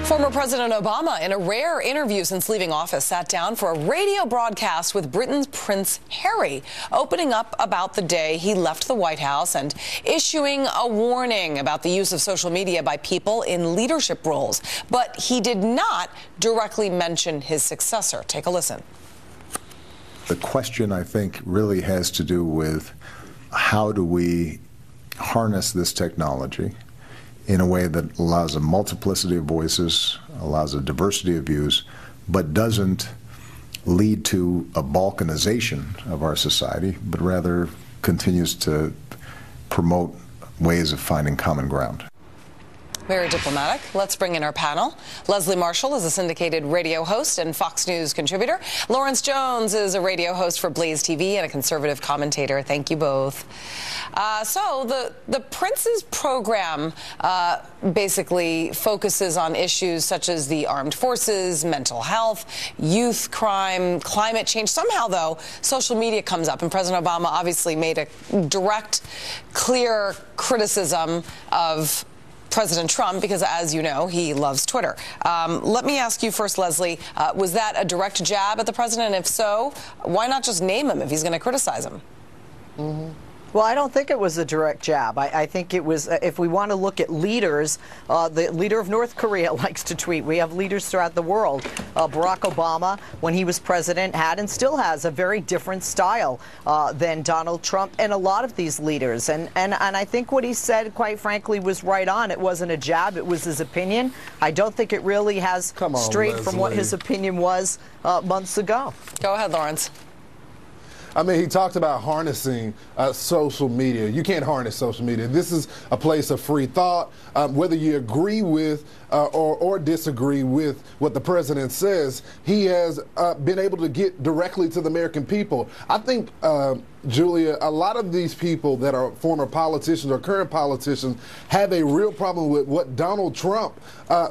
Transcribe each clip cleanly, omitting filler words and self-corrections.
Former President Obama, in a rare interview since leaving office, sat down for a radio broadcast with Britain's Prince Harry, opening up about the day he left the White House and issuing a warning about the use of social media by people in leadership roles. But he did not directly mention his successor. Take a listen. The question, I think, really has to do with how do we harness this technology in a way that allows a multiplicity of voices, allows a diversity of views, but doesn't lead to a balkanization of our society, but rather continues to promote ways of finding common ground. Very diplomatic. Let's bring in our panel. Leslie Marshall is a syndicated radio host and Fox News contributor. Lawrence Jones is a radio host for Blaze TV and a conservative commentator. Thank you both. So the Prince's program basically focuses on issues such as the armed forces, mental health, youth crime, climate change. Somehow, though, social media comes up, and President Obama obviously made a direct, clear criticism of President Trump because, as you know, he loves Twitter. Let me ask you first, Leslie, was that a direct jab at the president? And if so, why not just name him if he's going to criticize him? Mm-hmm. Well, I don't think it was a direct jab. I think it was, if we want to look at leaders, the leader of North Korea likes to tweet. We have leaders throughout the world. Barack Obama, when he was president, had and still has a very different style than Donald Trump and a lot of these leaders. And I think what he said, quite frankly, was right on. It wasn't a jab. It was his opinion. I don't think it really has strayed from what his opinion was months ago. Go ahead, Lawrence. I mean, he talked about harnessing social media. You can't harness social media. This is a place of free thought. Whether you agree with or disagree with what the president says, he has been able to get directly to the American people. I think, Julia, a lot of these people that are former politicians or current politicians have a real problem with what Donald Trump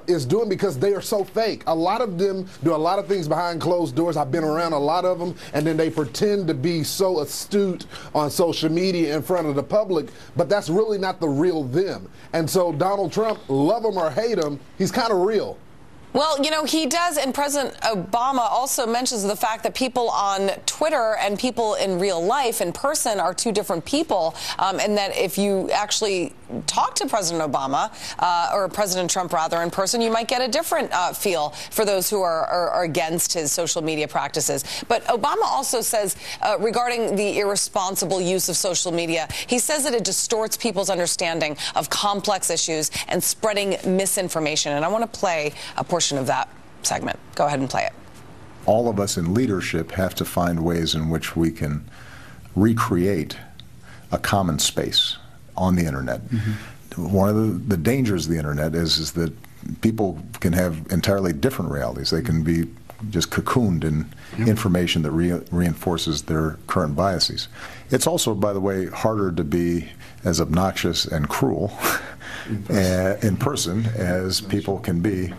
is doing because they are so fake. A lot of them do a lot of things behind closed doors. I've been around a lot of them, and then they pretend to be so astute on social media in front of the public, but that's really not the real them. And so Donald Trump, love him or hate him, he's kind of real. Well, you know, he does, and President Obama also mentions the fact that people on Twitter and people in real life, in person, are two different people, and that if you actually talk to President Obama, or President Trump, rather, in person, you might get a different feel for those who are against his social media practices. But Obama also says, regarding the irresponsible use of social media, he says that it distorts people's understanding of complex issues and spreading misinformation. And I want to play a portion of that segment. Go ahead and play it. All of us in leadership have to find ways in which we can recreate a common space on the internet. Mm-hmm. One of the dangers of the internet is that people can have entirely different realities. They can be just cocooned in information that reinforces their current biases. It's also, by the way, harder to be as obnoxious and cruel in person as people can be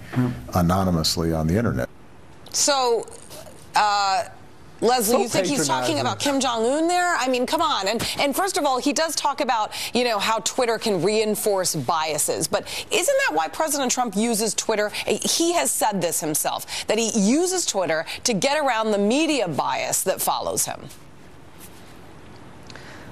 anonymously on the internet. So, Leslie, you think he's talking about Kim Jong-un there? I mean, come on. And first of all, he does talk about, you know, how Twitter can reinforce biases. But isn't that why President Trump uses Twitter? He has said this himself, that he uses Twitter to get around the media bias that follows him.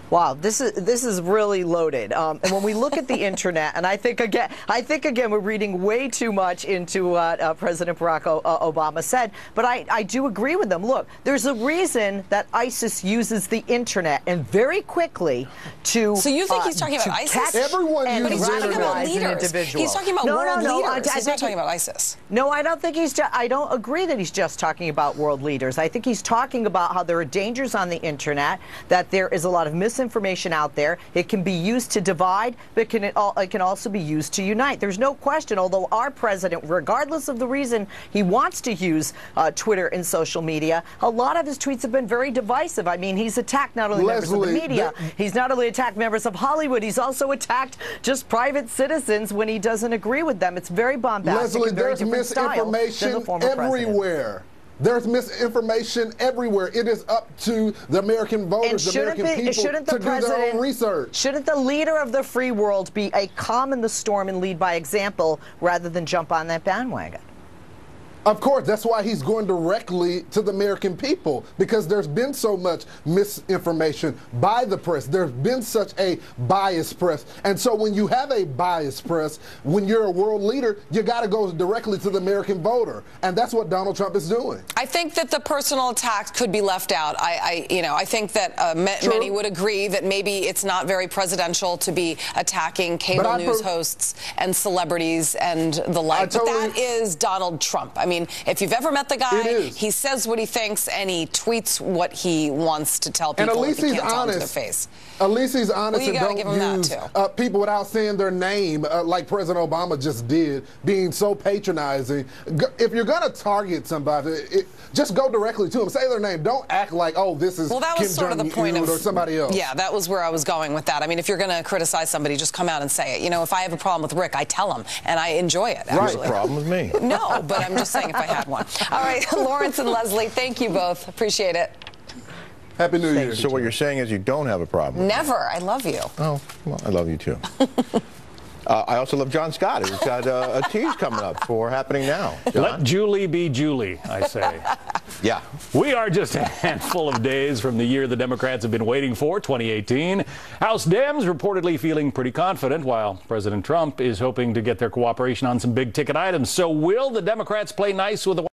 Wow, this is really loaded. And when we look at the internet, and I think again we're reading way too much into what President Barack Obama said. But I do agree with them. Look, there's a reason that ISIS uses the internet, and very quickly to. So you think he's talking about ISIS? Everyone uses the internet. He's talking about world leaders. He's not talking about ISIS. No, I don't think he's. I don't agree that he's just talking about world leaders. I think he's talking about how there are dangers on the internet, that there is a lot of misinformation out there. It can be used to divide, but it can also be used to unite. There's no question, although our president, regardless of the reason he wants to use Twitter and social media, a lot of his tweets have been very divisive. I mean, he's attacked not only members of the media, he's not only attacked members of Hollywood, he's also attacked just private citizens when he doesn't agring with them. It's very bombastic. Leslie, and very there's misinformation everywhere. There's misinformation everywhere. It is up to the American voters, the American people, to do their own research. Shouldn't the leader of the free world be a calm in the storm and lead by example rather than jump on that bandwagon? Of course, that's why he's going directly to the American people, because there's been so much misinformation by the press. There's been such a biased press. And so when you have a biased press, when you're a world leader, you got to go directly to the American voter. And that's what Donald Trump is doing. I think that the personal attacks could be left out. I think that many would agree that maybe it's not very presidential to be attacking cable news hosts and celebrities and the like. But that is Donald Trump. I mean, if you've ever met the guy, he says what he thinks and he tweets what he wants to tell people. And at least if he he's can't honest. Tell them to their face. At least he's honest and don't use people without saying their name, like President Obama just did, being so patronizing. If you're going to target somebody, just go directly to them. Say their name. Don't act like, oh, this is that was sort of the point or somebody else. Yeah, that was where I was going with that. I mean, if you're going to criticize somebody, just come out and say it. You know, if I have a problem with Rick, I tell him, and I enjoy it, actually. Right. Problem with me. No, but I'm just saying if I had one. All right, Lawrence and Leslie, thank you both. Appreciate it. Happy New Year. So what you're saying is you don't have a problem? Never. I love you. Oh, well, I love you too. I also love John Scott, who's got a tease coming up for Happening Now. John? Let Julie be Julie, I say. Yeah. We are just a handful of days from the year the Democrats have been waiting for, 2018. House Dems reportedly feeling pretty confident, while President Trump is hoping to get their cooperation on some big-ticket items. So will the Democrats play nice with the